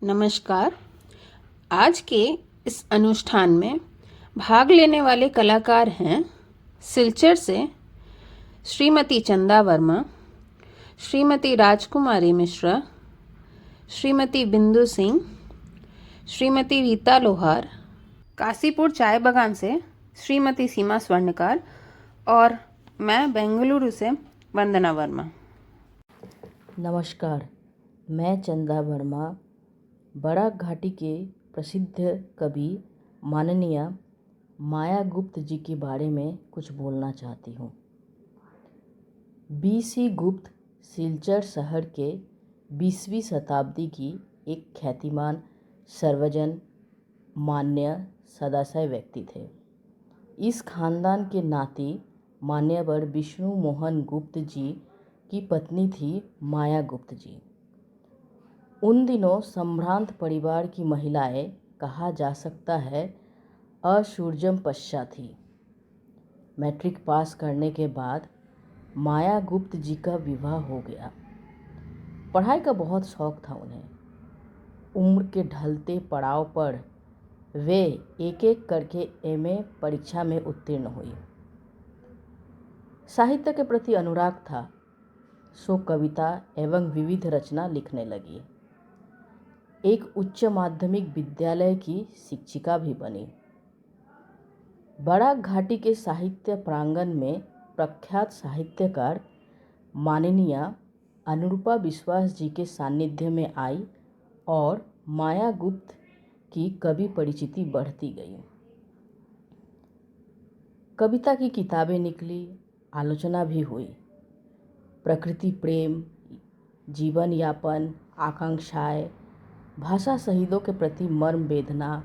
नमस्कार। आज के इस अनुष्ठान में भाग लेने वाले कलाकार हैं सिलचर से श्रीमती चंदा वर्मा, श्रीमती राजकुमारी मिश्रा, श्रीमती बिंदु सिंह, श्रीमती रीता लोहार, काशीपुर चाय बागान से श्रीमती सीमा स्वर्णकार और मैं बेंगलुरु से वंदना वर्मा। नमस्कार, मैं चंदा वर्मा बड़ा घाटी के प्रसिद्ध कवि माननीय माया गुप्त जी के बारे में कुछ बोलना चाहती हूँ। बीसी गुप्त सिलचर शहर के 20वीं शताब्दी की एक ख्यातिमान सर्वजन मान्य सदाशय व्यक्ति थे। इस खानदान के नाती मान्यवर विष्णु मोहन गुप्त जी की पत्नी थी माया गुप्त जी। उन दिनों संभ्रांत परिवार की महिलाएं कहा जा सकता है अशूरजम पश्चा थी। मैट्रिक पास करने के बाद माया गुप्त जी का विवाह हो गया। पढ़ाई का बहुत शौक था उन्हें। उम्र के ढलते पड़ाव पर वे एक एक करके एमए परीक्षा में उत्तीर्ण हुई। साहित्य के प्रति अनुराग था, सो कविता एवं विविध रचना लिखने लगी। एक उच्च माध्यमिक विद्यालय की शिक्षिका भी बनी। बड़ा घाटी के साहित्य प्रांगण में प्रख्यात साहित्यकार माननीय अनुरूपा विश्वास जी के सानिध्य में आई और माया गुप्त की कवि परिचिति बढ़ती गई। कविता की किताबें निकली, आलोचना भी हुई। प्रकृति प्रेम, जीवन यापन, आकांक्षाएं, भाषा शहीदों के प्रति मर्म वेदना,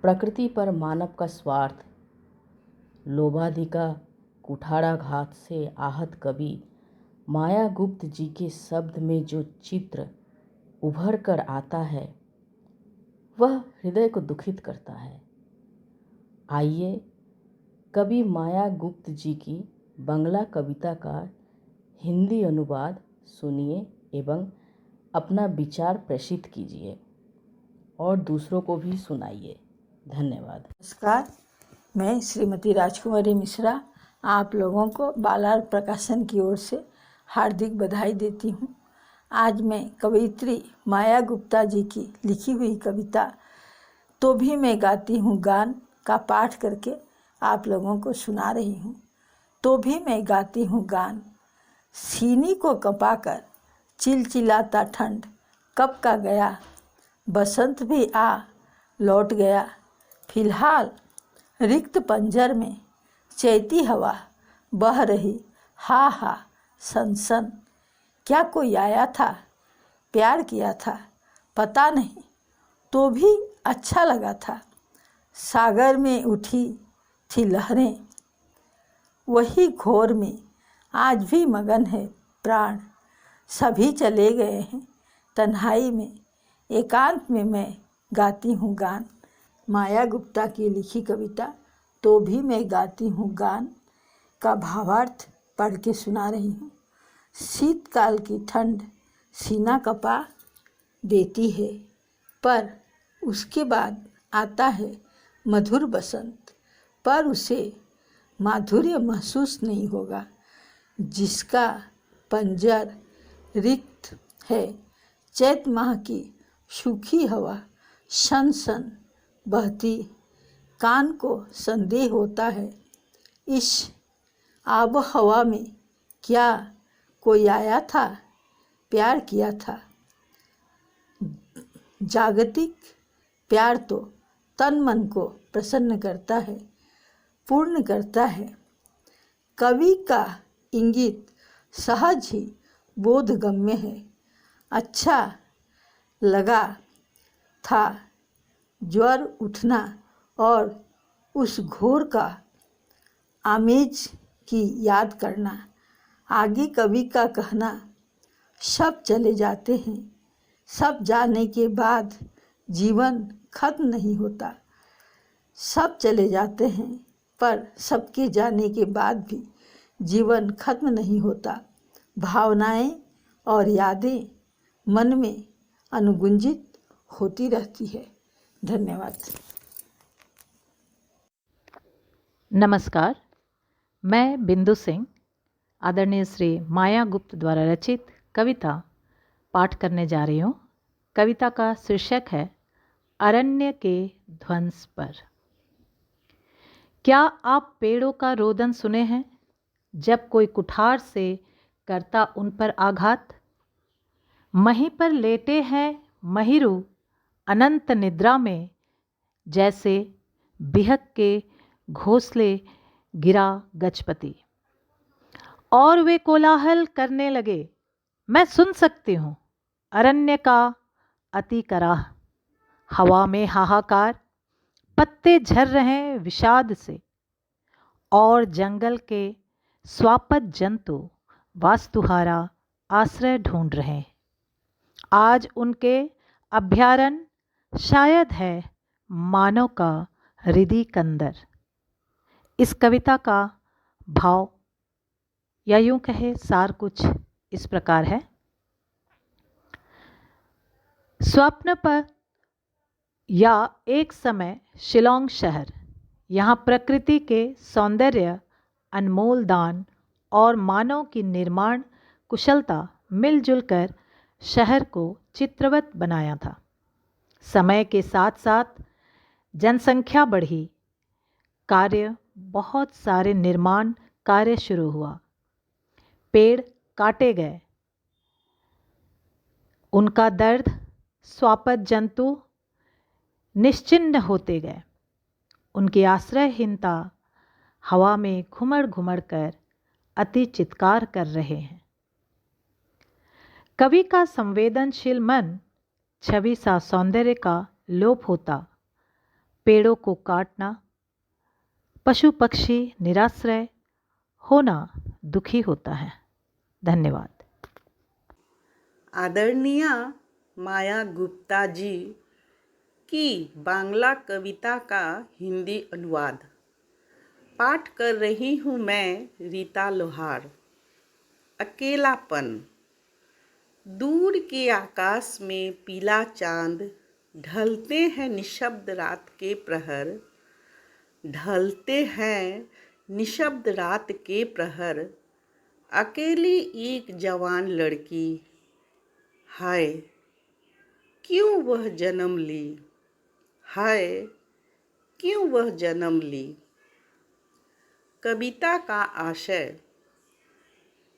प्रकृति पर मानव का स्वार्थ, लोभाधिका कुठाराघात से आहत कवि माया गुप्त जी के शब्द में जो चित्र उभर कर आता है वह हृदय को दुखित करता है। आइए कवि माया गुप्त जी की बंगला कविता का हिंदी अनुवाद सुनिए एवं अपना विचार प्रेषित कीजिए और दूसरों को भी सुनाइए। धन्यवाद। नमस्कार, मैं श्रीमती राजकुमारी मिश्रा आप लोगों को बालार प्रकाशन की ओर से हार्दिक बधाई देती हूँ। आज मैं कवयित्री माया गुप्ता जी की लिखी हुई कविता तो भी मैं गाती हूँ गान का पाठ करके आप लोगों को सुना रही हूँ। तो भी मैं गाती हूँ गान, सीनी को कँपाकर चिलचिलाता ठंड कब का गया, बसंत भी आ लौट गया। फिलहाल रिक्त पंजर में चैती हवा बह रही, हा हा सन सन। क्या कोई आया था, प्यार किया था, पता नहीं, तो भी अच्छा लगा था। सागर में उठी थी लहरें, वही घोर में आज भी मगन है प्राण। सभी चले गए हैं तन्हाई में, एकांत में मैं गाती हूँ गान। माया गुप्ता की लिखी कविता तो भी मैं गाती हूँ गान का भावार्थ पढ़ के सुना रही हूँ। शीतकाल की ठंड सीना कपा देती है, पर उसके बाद आता है मधुर बसंत, पर उसे माधुर्य महसूस नहीं होगा। जिसका पंजर रिक्त है, चैत माह की सूखी हवा सन सन बहती, कान को संदेह होता है इस आब हवा में क्या कोई आया था, प्यार किया था। जागतिक प्यार तो तन मन को प्रसन्न करता है, पूर्ण करता है। कवि का इंगित सहज ही बोधगम्य है। अच्छा लगा था ज्वर उठना और उस घोर का आमेज की याद करना। आगे कवि का कहना, सब चले जाते हैं, सब जाने के बाद जीवन खत्म नहीं होता। सब चले जाते हैं, पर सबके जाने के बाद भी जीवन खत्म नहीं होता। भावनाएं और यादें मन में अनुगुंजित होती रहती है। धन्यवाद। नमस्कार, मैं बिंदु सिंह आदरणीय श्री माया गुप्त द्वारा रचित कविता पाठ करने जा रही हूँ। कविता का शीर्षक है अरण्य के ध्वंस पर। क्या आप पेड़ों का रोदन सुने हैं जब कोई कुठार से करता उन पर आघात? महीं पर लेटे हैं महिरू अनंत निद्रा में, जैसे बिहक के घोंसले गिरा गजपति। और वे कोलाहल करने लगे, मैं सुन सकती हूँ अरण्य का अति कराह। हवा में हाहाकार, पत्ते झर रहे विषाद से, और जंगल के स्वापद जंतु वास्तुहारा आश्रय ढूंढ रहे। आज उनके अभ्यारण्य शायद है मानव का हृदय कंदर। इस कविता का भाव या यूं कहे सार कुछ इस प्रकार है। स्वप्न पर या एक समय शिलोंग शहर, यहाँ प्रकृति के सौंदर्य, अनमोल दान और मानव की निर्माण कुशलता मिलजुल कर शहर को चित्रवत बनाया था। समय के साथ साथ जनसंख्या बढ़ी, बहुत सारे निर्माण कार्य शुरू हुआ, पेड़ काटे गए, उनका दर्द स्वापद जंतु निश्चिन्न होते गए, उनकी आश्रयहीनता हवा में घुमड़ घुमड़ कर अति चित्कार कर रहे हैं। कवि का संवेदनशील मन छवि सा सौंदर्य का लोप होता, पेड़ों को काटना, पशु पक्षी निराश्रय होना दुखी होता है। धन्यवाद। आदरणीय माया गुप्ता जी की बांग्ला कविता का हिंदी अनुवाद पाठ कर रही हूँ मैं, रीता लोहार। अकेलापन। दूर के आकाश में पीला चांद, ढलते हैं निशब्द रात के प्रहर, ढलते हैं निशब्द रात के प्रहर। अकेली एक जवान लड़की, हाय क्यों वह जन्म ली, हाय क्यों वह जन्म ली। कविता का आशय।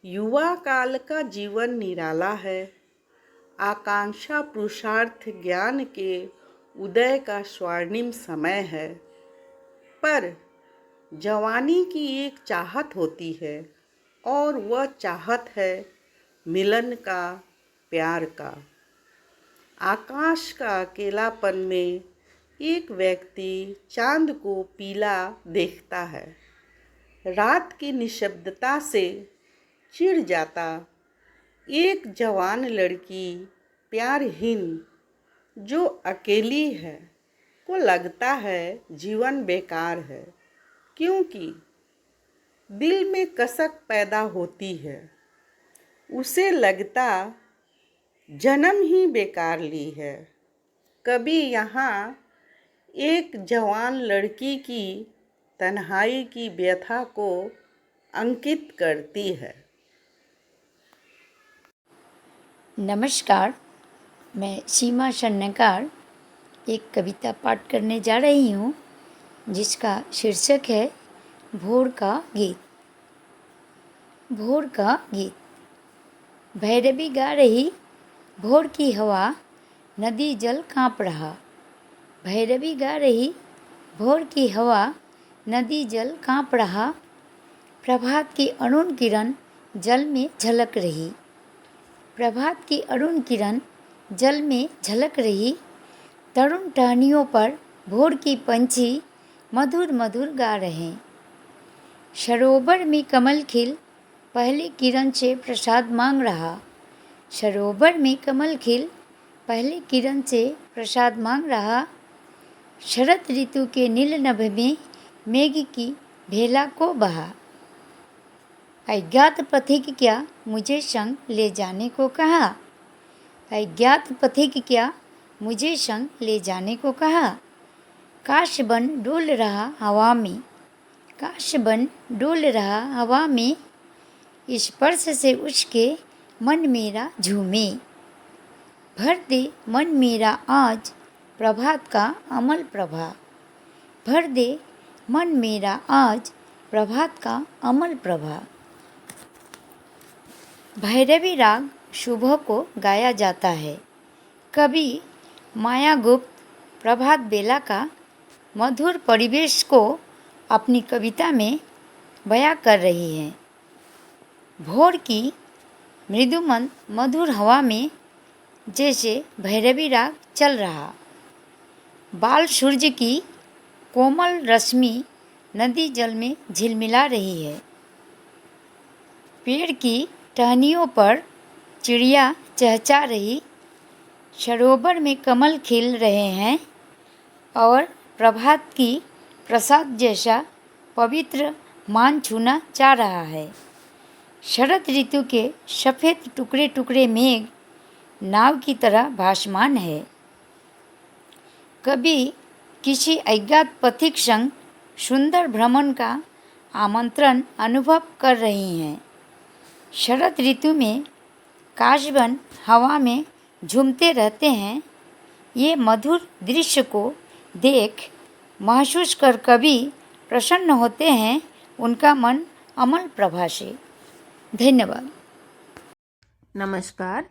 युवा काल का जीवन निराला है, आकांक्षा पुरुषार्थ ज्ञान के उदय का स्वर्णिम समय है। पर जवानी की एक चाहत होती है, और वह चाहत है मिलन का, प्यार का। आकाश का अकेलापन में एक व्यक्ति चांद को पीला देखता है, रात की निशब्दता से चिढ़ जाता। एक जवान लड़की प्यारहीन जो अकेली है को लगता है जीवन बेकार है, क्योंकि दिल में कसक पैदा होती है। उसे लगता जन्म ही बेकार ली है। कभी यहाँ एक जवान लड़की की तन्हाई की व्यथा को अंकित करती है। नमस्कार, मैं सीमा सन्नकार एक कविता पाठ करने जा रही हूँ, जिसका शीर्षक है भोर का गीत। भोर का गीत। भैरवी गा रही भोर की हवा, नदी जल काँप रहा। भैरवी गा रही भोर की हवा, नदी जल काँप रहा। प्रभात की अरुण किरण जल में झलक रही। प्रभात की अरुण किरण जल में झलक रही। तरुण टहनियों पर भोर की पंछी मधुर मधुर गा रहे। सरोवर में कमल खिल पहली किरण से प्रसाद मांग रहा। सरोवर में कमल खिल पहली किरण से प्रसाद मांग रहा। शरद ऋतु के नील नभ में मेघ की भेला को बहा। अज्ञात पथिक क्या मुझे संग ले जाने को कहा। अज्ञात पथिक क्या मुझे संग ले जाने को कहा। काश बन डोल रहा हवा में, काश बन डोल रहा हवा में, स्पर्श से उसके मन मेरा झूमे। भर दे मन मेरा आज प्रभात का अमल प्रभा, भर दे मन मेरा आज प्रभात का अमल प्रभा। भैरवी राग सुबह को गाया जाता है। कवि माया गुप्त प्रभात बेला का मधुर परिवेश को अपनी कविता में बयां कर रही है। भोर की मृदुमंद मधुर हवा में जैसे भैरवी राग चल रहा। बाल सूर्य की कोमल रश्मि नदी जल में झिलमिला रही है। पेड़ की टहनियों पर चिड़िया चहचहा रही। सरोवर में कमल खिल रहे हैं और प्रभात की प्रसाद जैसा पवित्र मान छूना चाह रहा है। शरद ऋतु के सफ़ेद टुकड़े टुकड़े मेघ नाव की तरह भासमान है। कभी किसी अज्ञात पथिक संग सुंदर भ्रमण का आमंत्रण अनुभव कर रही हैं। शरद ऋतु में काशवन हवा में झूमते रहते हैं। ये मधुर दृश्य को देख महसूस कर कवि प्रसन्न होते हैं, उनका मन अमल प्रभा से। धन्यवाद। नमस्कार।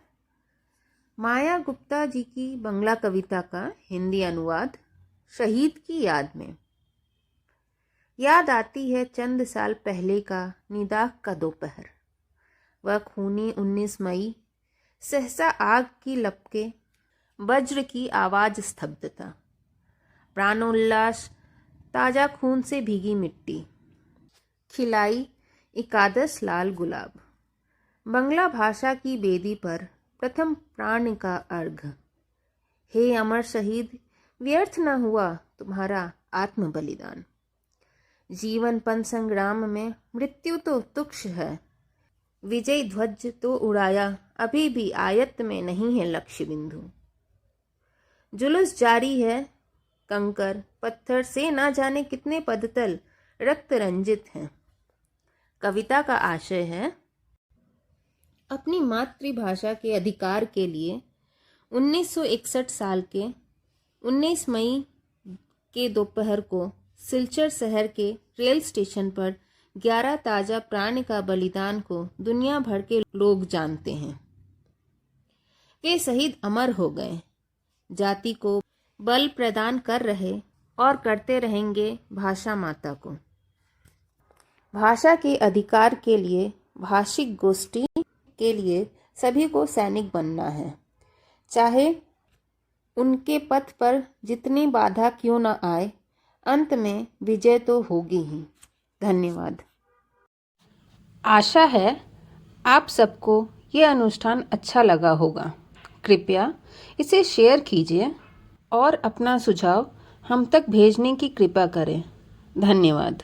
माया गुप्ता जी की बंगला कविता का हिंदी अनुवाद शहीद की याद में। याद आती है चंद साल पहले का निदाख का दोपहर। वह खूनी 19 मई, सहसा आग की लपके, वज्र की आवाज़, स्तब्धता, प्राणोल्लास, ताज़ा खून से भीगी मिट्टी, खिलाई एकादश लाल गुलाब। बंगला भाषा की बेदी पर प्रथम प्राण का अर्घ। हे अमर शहीद, व्यर्थ न हुआ तुम्हारा आत्म बलिदान। जीवनपन संग्राम में मृत्यु तो तुक्ष है। विजय ध्वज तो उड़ाया, अभी भी आयत में नहीं है लक्ष्य बिंदु। जुलूस जारी है, कंकर पत्थर से ना जाने कितने पदतल रक्त रंजित हैं। कविता का आशय है, अपनी मातृभाषा के अधिकार के लिए 1961 साल के 19 मई के दोपहर को सिलचर शहर के रेल स्टेशन पर 11 ताज़ा प्राण का बलिदान को दुनिया भर के लोग जानते हैं। वे शहीद अमर हो गए, जाति को बल प्रदान कर रहे और करते रहेंगे भाषा माता को। भाषा के अधिकार के लिए, भाषिक गोष्ठी के लिए सभी को सैनिक बनना है, चाहे उनके पथ पर जितनी बाधा क्यों न आए। अंत में विजय तो होगी ही। धन्यवाद। आशा है आप सबको ये अनुष्ठान अच्छा लगा होगा। कृपया इसे शेयर कीजिए और अपना सुझाव हम तक भेजने की कृपा करें। धन्यवाद।